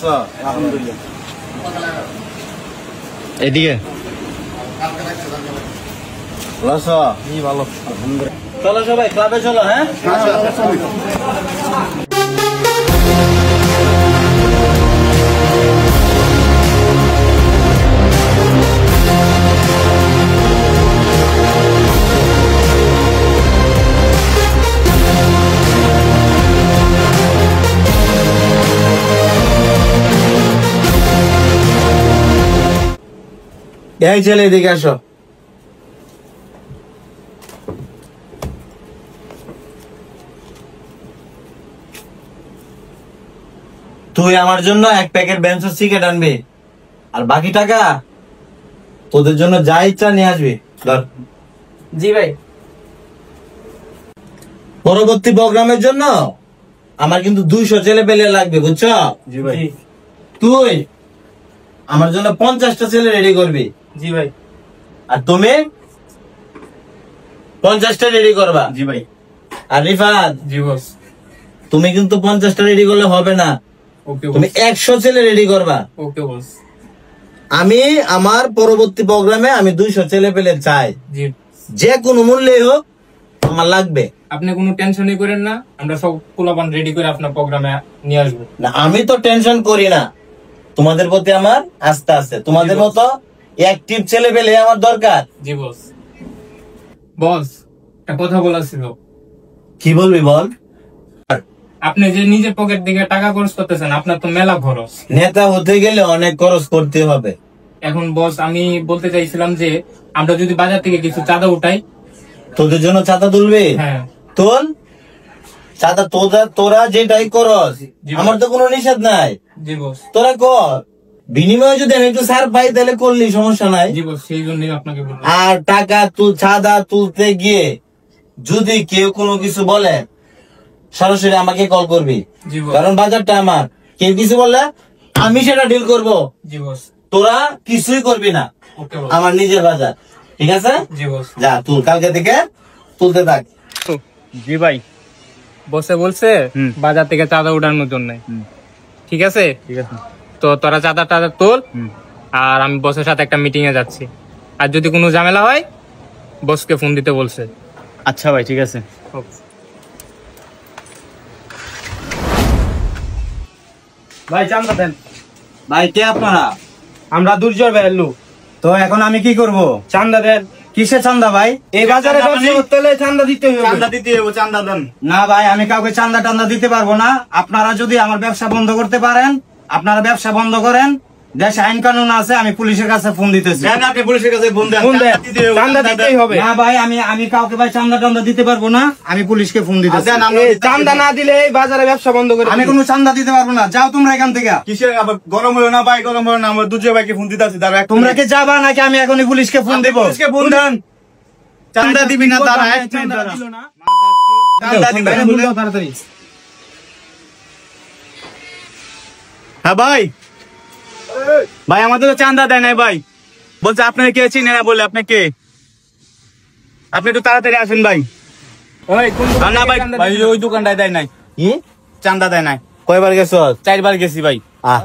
আলহামদুলিল্লাহ। এদিকে ভালো আলহামদুলিল্লাহ। চলো সবাই ক্লাবে চলো। হ্যাঁ এই ছেলে এদিকে আসো। তুই আমার জন্য এক প্যাকেট বেঞ্চের সিগারেট আনবি, আর বাকি টাকা তোদের জন্য যা ইচ্ছা নিয়ে আসবি। ধর। জি ভাই। পরবর্তী প্রোগ্রামের জন্য আমার কিন্তু 200 ছেলে পেলে লাগবে, বুঝছো? জি ভাই। তুই আমার জন্য 50টা ছেলে রেডি করবি। জি ভাই। আর তুমি 50টা রেডি করবা। জি ভাই। আর রিফাত, জি বস। তুমি কিন্তু 50টা রেডি করলে হবে না, ওকে তুমি বস। 100 ছেলে রেডি করবা। ওকে বস। আমি আমার পরবর্তী প্রোগ্রামে আমি 200 ছেলে পেলে চাই, জি। যে কোনো মূল্যে হোক আমার লাগবে। আপনি কোনো টেনশনই করেন না, আমরা সব পোলাপান রেডি করে আপনার প্রোগ্রামে নিয়ে আসবো। না, আমি তো টেনশন করি না, তোমাদের প্রতি আমার আস্থা আছে। তোমাদের মতো অ্যাক্টিভ ছেলে পেলে আমার দরকার। জি বস। বস, একটা কথা বলা ছিল। কি বলবি বল। আপনি যে নিজের পকেট থেকে টাকা খরচ করতেছেন, আপনার তো মেলা খরচ। নেতা হতে গেলে অনেক খরচ করতে হবে। এখন বস, আমি বলতে চাইছিলাম যে আমরা যদি বাজার থেকে কিছু চাঁদা উঠাই। তোদের জন্য চাঁদা তুলবি? হ্যাঁ। তোল চাঁদা, তোরা যেটাই করস জি। আমার তো কোনো নিষেধ নাই, জি বস। তোরা কর। বিনিময়ে যদি আমি একটু ছাড় পাই তাহলে করলি সমস্যা নাই। জি বস, সেই জন্যই আপনাকে বললাম। আর টাকা চাঁদা তুলতে গিয়ে যদি কেউ কোনো কিছু বলে সরাসরি আমাকে কল করবি, জি বস। কারণ বাজারটা আমার। কেউ কিছু বললে আমি সেটা ডিল করব, জি বস। তোরা কিছুই করবি না। ওকে বস। আমার নিজের বাজার, ঠিক আছে? জি বস। যা তুল, কালকে থেকে তুলতে থাক। জি ভাই। বসে বলছে বাজার থেকে চাঁদা উঠানোর জন্য, ঠিক আছে? ঠিক আছে। তো তোরা চাঁদা তোল, আর আমি বসের সাথে একটা মিটিং এ যাচ্ছি। আর যদি কোনো ঝামেলা হয় বসকে ফোন দিতে বলছে। আচ্ছা ভাই, ঠিক আছে। ভাই চান্দা দেন। ভাই কে আপনারা? আমরা দুর্জয় ভাইয়ের লোক। তো এখন আমি কি করব? চান্দা দেন। কিসের চান্দা ভাই? এই বাজারে ব্যবসা করতে হলে চান্দা দিতে হবে। চাঁদা দিতে হবে, চাঁদা দেন। না ভাই, আমি কাউকে চান্দা টান্দা দিতে পারবো না। আপনারা যদি আমার ব্যবসা বন্ধ করতে পারেন, আপনারা ব্যবসা বন্ধ করেন। দেশে আইন কানুন আছে, আমি পুলিশের কাছে ফোন দিতেছি। আপনি পুলিশের কাছে ফোন দেন। ফোন দেন। চান্দা দিতেই হবে। না ভাই, আমি কাউকে ভাই চান্দা টান্দা দিতে পারবো না, আমি পুলিশকে ফোন দিতেছি। এই চান্দা না দিলে এই বাজারে ব্যবসা বন্ধ করে আমি কোনো চান্দা দিতে পারবো না, যাও তোমরা এখান থেকে। কিসের আবার গরম হলো না ভাই, গরম হলো না। আমার দুজয় ভাইকে ফোন দিতে আছে, তারা তোমরা কি যাবা নাকি আমি এখনই পুলিশকে ফোন দেবো? পুলিশকে ফোন দেন। চাঁদা দিবি না তারা? চান্দা দিল না। চাঁদা দিবি না বলে। তাড়াতাড়ি। হ্যাঁ ভাই, ভাই আমাদের তো চাঁদা দেয় নাই ভাই। বলছে আপনার কে চিনে না, বলে আপনি কে? আপনি একটু তাড়াতাড়ি আসেন ভাই। ওই কোন দোকান না ভাই, থেকে চাঁদা ভাই দিছিল? ওই দোকানটায় দেয় নাই, কি চাঁদা দেয় নাই। কয়বার গেছো? 4বার গেছি ভাই। আহ